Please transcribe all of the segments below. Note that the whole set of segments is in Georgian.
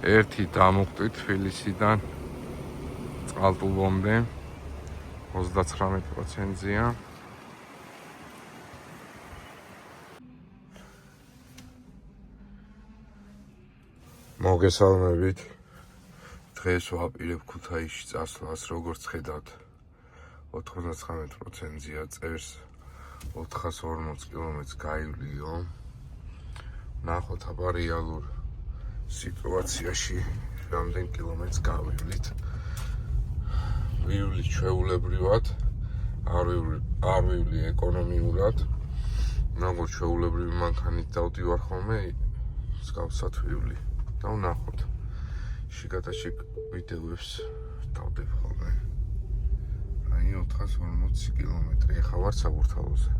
ერთი დამუხტვით თბილისიდან წყალტუბომდე 39%-ია. მოგესალმებით. დღეს ვაპირებ ქუთაისში წასვლას, როგორც ხედავთ 99%-ია, წერს 440 კილომეტრს გაივლიო. ნახოთ აბა რეალურ სიტუაციაში რამდენ კილომეტრს გავივლით. ვივლი ჩვეულებრივად, არ ვივლი ეკონომიურად. როგორც ჩვეულებრივი მანქანით დავდივარ ხოლმე, მსგავსად ვივლი. და ვნახოთ. შიგადაშიგ ვიდეოებს დავდებ ხოლმე. აი 440 კილომეტრი. ეხლა ვარ საბურთალოზე.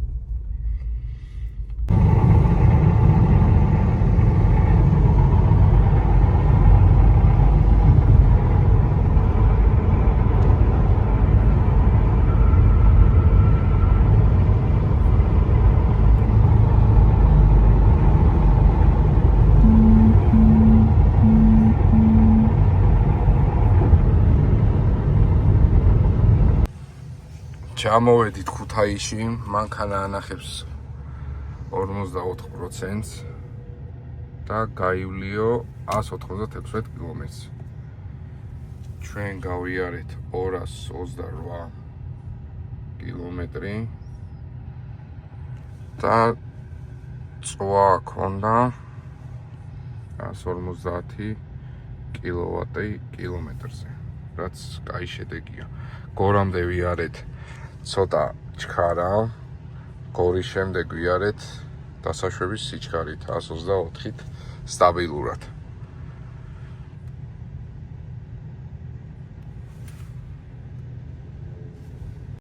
ჩამოვედით ქუთაისში, მანქანა ანახებს 44%-ს და გაივლიო 196 კილომეტრს. ჩვენ გავიარეთ 228 კილომეტრი და წვა ქონდა 150 კილოვატი კილომეტრზე, რაც კაი შედეგია. გორამდე ვიარეთ ცოტა ჩქარა, გორის შემდეგ ვიარეთ დასაშვების სიჩქარით 124-ით სტაბილურად.